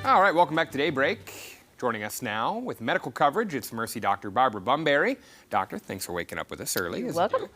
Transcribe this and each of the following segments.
All right, welcome back to Daybreak. Joining us now with medical coverage, it's Mercy Dr. Barbara Bumberry. Doctor, thanks for waking up with us early. You're welcome.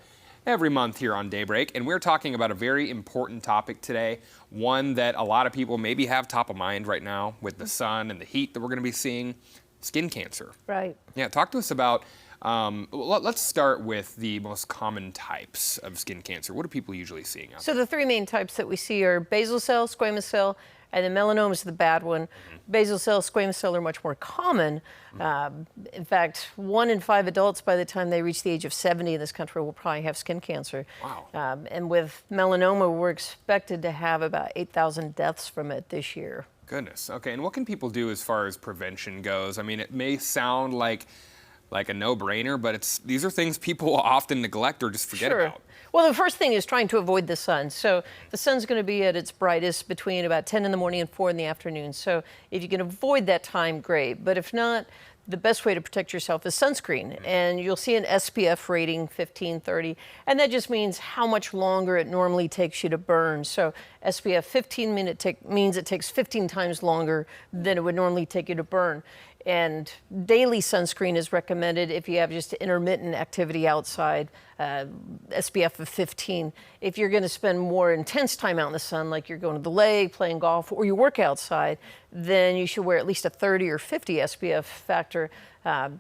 Every month here on Daybreak, and we're talking about a very important topic today, one that a lot of people maybe have top of mind right now with the sun and the heat that we're going to be seeing, skin cancer. Right. Yeah, talk to us about, let's start with the most common types of skin cancer. What are people usually seeing out So the three main types that we see are basal cell, squamous cell, and then melanoma is the bad one. Mm-hmm. Basal cell, squamous cell are much more common. In fact, 1 in 5 adults by the time they reach the age of 70 in this country will probably have skin cancer. Wow. And with melanoma, we're expected to have about 8,000 deaths from it this year. Goodness. Okay, and what can people do as far as prevention goes? I mean, it may sound like a no-brainer, but these are things people often neglect or just forget about. Well, the first thing is trying to avoid the sun. So the sun's going to be at its brightest between about 10 in the morning and 4 in the afternoon. So if you can avoid that time, great. But if not, the best way to protect yourself is sunscreen. And you'll see an SPF rating 15, 30. And that just means how much longer it normally takes you to burn. So SPF 15 means it takes 15 times longer than it would normally take you to burn. And daily sunscreen is recommended if you have just intermittent activity outside, SPF of 15. If you're going to spend more intense time out in the sun, like you're going to the lake, playing golf, or you work outside, then you should wear at least a 30 or 50 SPF factor.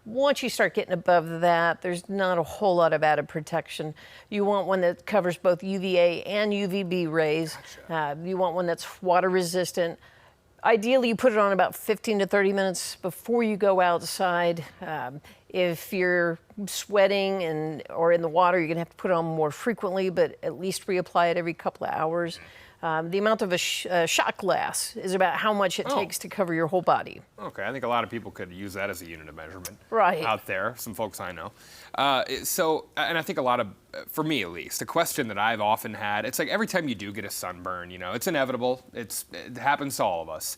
Once you start getting above that, there's not a whole lot of added protection. You want one that covers both UVA and UVB rays. Gotcha. You want one that's water resistant. Ideally, you put it on about 15 to 30 minutes before you go outside. If you're sweating or in the water, you're going to have to put it on more frequently, but at least reapply it every couple of hours. The amount of a shot glass is about how much it takes to cover your whole body. Okay, I think a lot of people could use that as a unit of measurement. Right. Out there, some folks I know. And I think a lot of, for me at least, a question that I've often had, it's like every time you do get a sunburn, you know, it's inevitable. It happens to all of us.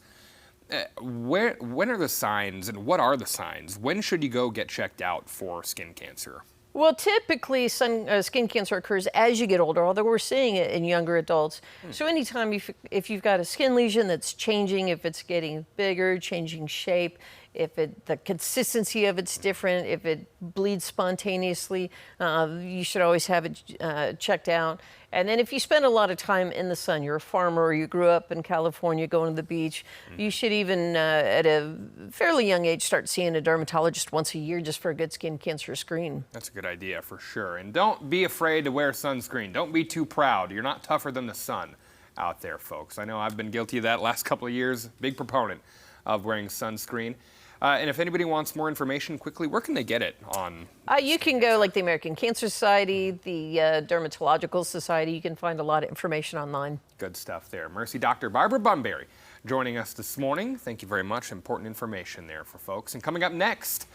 When are the signs and what are the signs? When should you go get checked out for skin cancer? Well, typically skin cancer occurs as you get older, although we're seeing it in younger adults. So anytime if you've got a skin lesion that's changing, if it's getting bigger, changing shape, if the consistency of it's different, if it bleeds spontaneously, you should always have it checked out. And then if you spend a lot of time in the sun, you're a farmer or you grew up in California going to the beach, you should even at a fairly young age start seeing a dermatologist once a year just for a good skin cancer screen. That's a good idea for sure. And don't be afraid to wear sunscreen. Don't be too proud. You're not tougher than the sun out there, folks. I know I've been guilty of that last couple of years. Big proponent of wearing sunscreen. And if anybody wants more information quickly, where can they get it on? You can go like the American Cancer Society, the Dermatological Society. You can find a lot of information online. Good stuff there. Mercy Dr. Barbara Bumberry joining us this morning. Thank you very much. Important information there for folks. And coming up next,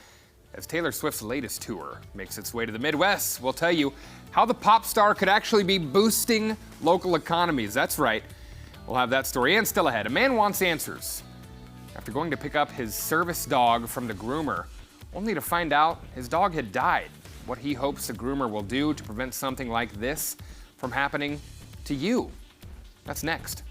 as Taylor Swift's latest tour makes its way to the Midwest, we'll tell you how the pop star could actually be boosting local economies. That's right. We'll have that story and still ahead. A man wants answers after going to pick up his service dog from the groomer, only to find out his dog had died. What he hopes the groomer will do to prevent something like this from happening to you. That's next.